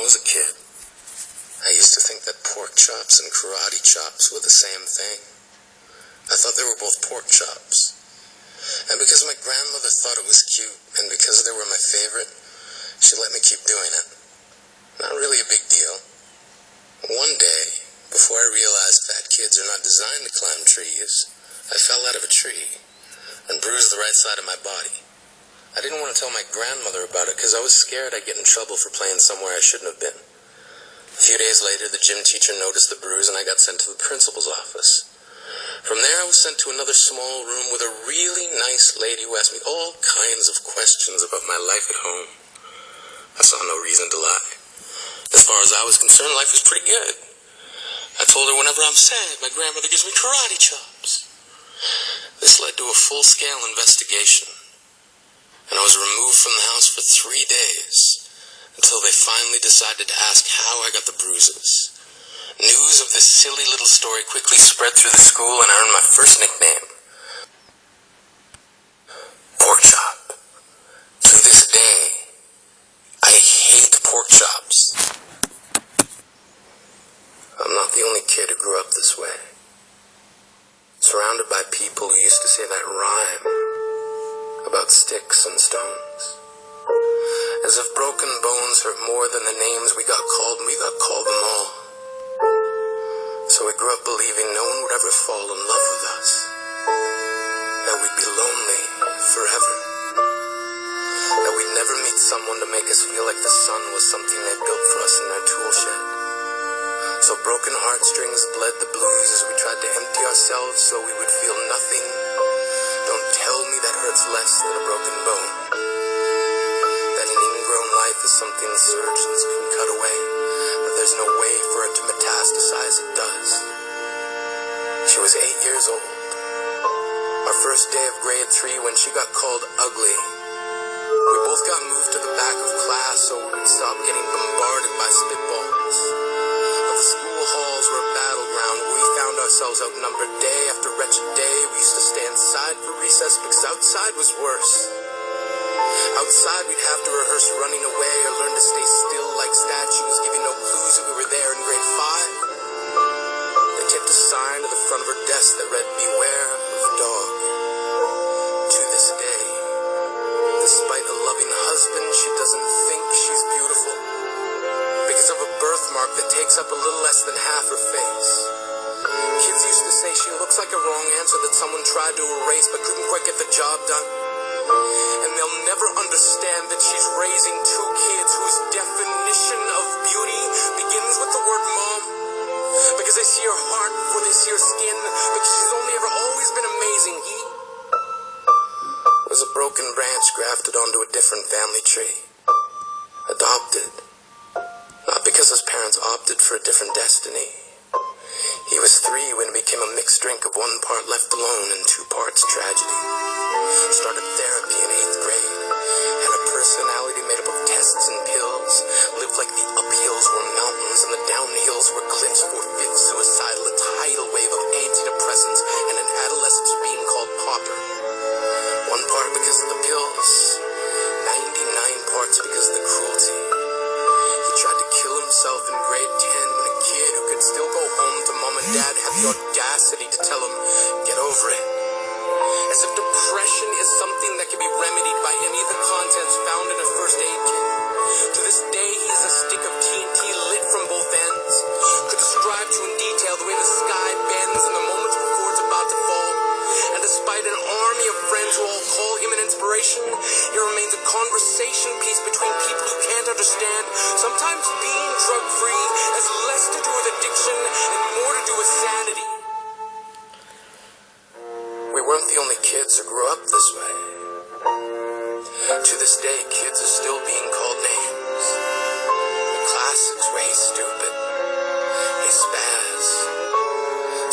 was a kid, I used to think that pork chops and karate chops were the same thing. I thought they were both pork chops. And because my grandmother thought it was cute, and because they were my favorite, she let me keep doing it. Not really a big deal. One day, before I realized fat kids are not designed to climb trees, I fell out of a tree and bruised the right side of my body. I didn't want to tell my grandmother about it because I was scared I'd get in trouble for playing somewhere I shouldn't have been. A few days later, the gym teacher noticed the bruise and I got sent to the principal's office. From there, I was sent to another small room with a really nice lady who asked me all kinds of questions about my life at home. I saw no reason to lie. As far as I was concerned, life was pretty good. I told her whenever I'm sad, my grandmother gives me karate chops. This led to a full-scale investigation, and I was removed from the house for 3 days until they finally decided to ask how I got the bruises. News of this silly little story quickly spread through the school, and I earned my first nickname, Pork Chop. To this day, I hate pork chops. I'm not the only kid who grew up this way. Surrounded by people who used to say that rhyme about sticks and stones. As if broken bones hurt more than the names we got called, and we got called them all. So we grew up believing no one would ever fall in love with us, that we'd be lonely forever, that we'd never meet someone to make us feel like the sun was something they built for us in their tool shed. So broken heartstrings bled the blues as we tried to empty ourselves so we would feel nothing. Don't tell me that hurts less than a broken bone. That an ingrown life is something surgeons can cut away, but there's no way for it to metastasize. It does. She was 8 years old. Our first day of grade 3 when she got called ugly. We both got moved to the back of class so we'd stop getting bombarded by spitballs. But the school halls were a battleground where we found ourselves outnumbered day after wretched day. We used to stay inside for recess because outside was worse. Outside we'd have to rehearse running away or learn to stay still like statues, giving no clues that we were there in grade 5. They taped a sign to the front of her desk that read, "Beware of dog." To this day, despite a loving husband, she doesn't think she's beautiful because of a birthmark that takes up a little less than half her face. Kids used to say she looks like a wrong answer that someone tried to erase but couldn't quite get the job done. And they'll never understand that she's raising 2 kids whose definition of beauty begins with the word mom. Because they see her heart before they see her skin. Because she's only ever always been amazing. He was a broken branch grafted onto a different family tree. Adopted. Not because his parents opted for a different destiny. He was 3 when it became a mixed drink of 1 part left alone and 2 parts tragedy. Started therapy in 8th grade. Had a personality made up of tests and pills. Lived like the uphills were mountains and the downhills were cliffs. 4/5 suicidal, a tidal wave of antidepressants, and an adolescence being called pauper. 1 part because of the pills. 99 parts because of the cruelty. He tried to kill himself in grade 10 when a kid who could still go home to mom and dad had the audacity to tell him, "Get over it." As if depression is something that can be remedied by any of the contents found in a first aid kit. To this day, he is a stick of TNT lit from both ends. Could describe to in detail the way the sky bends in the moments before it's about to fall. And despite an army of friends who all call him an inspiration, he remains a conversation piece between people who can't understand. Sometimes being drug-free has less to do with addiction and more to do with sanity. We weren't the only kids who grew up this way. To this day, kids are still being called names. The classics were, "Hey, stupid," "Hey, spaz."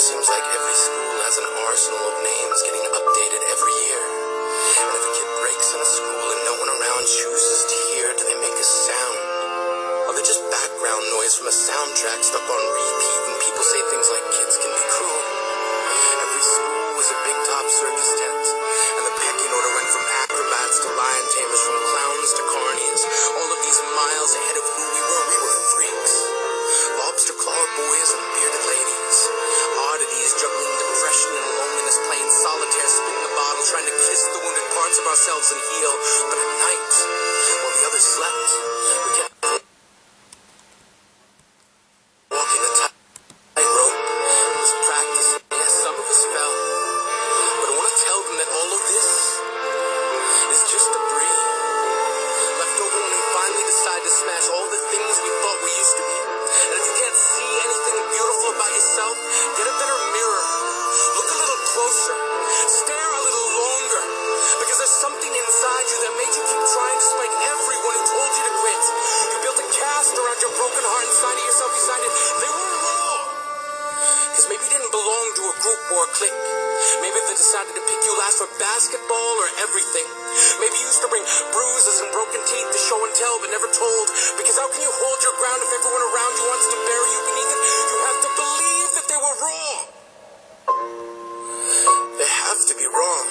Seems like every school has an arsenal of names getting updated every year. And if a kid breaks in a school and no one around chooses to hear, do they make a sound? Or they just background noise from a soundtrack stuck on repeat when people say things like kids can be cruel? Every school was a big top circus tent, and the pecking order went from acrobats to lion tamers, from clowns to carnies. ourselves. All of these miles ahead of who we were freaks. Lobster-clawed boys and bearded ladies. Oddities juggling depression and loneliness, playing solitaire, spinning the bottle, trying to kiss the wounded parts of ourselves and heal. But at night, while the others slept, we kept walking the tightrope. It was practice. Yes, some of us fell. But I want to tell them that all of this is just debris. Left over when we finally decide to smash all the things we thought we used to be. And if you can't see anything beautiful about yourself, get a better mirror. Look a little closer. Stare a little longer. Because there's something inside you that made you keep trying despite everyone who told you to quit. You built a cast around your broken heart and signed to yourself, you signed it. They were wrong. Because maybe you didn't belong to a group or a clique. Maybe they decided to pick you last for basketball or everything. Maybe you used to bring bruises and broken teeth to show and tell but never told. Because how can you hold your ground if everyone around you wants to bury you beneath it? You have to believe that they were wrong. They have to be wrong.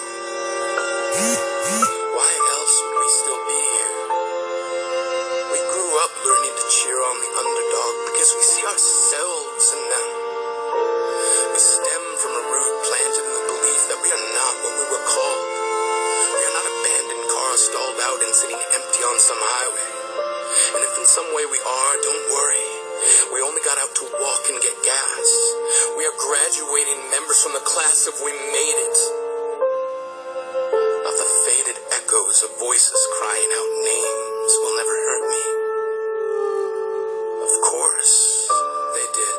Why else would we still be here? We grew up learning to cheer on the underdog because we see ourselves in them. We stem from a root planted in the belief that we are not what we were called. We are not abandoned cars stalled out and sitting empty on some highway. And if in some way we are, don't worry. We only got out to walk and get gas. We are graduating members from the class of We Made It. Not the faded echoes of voices crying out names will never hurt me. Of course, they did.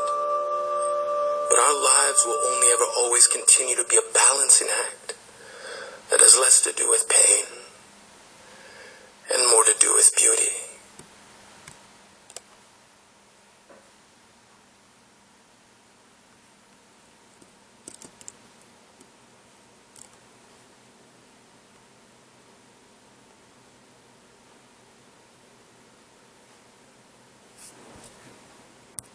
But our lives will only ever always continue to be a balancing act that has less to do with pain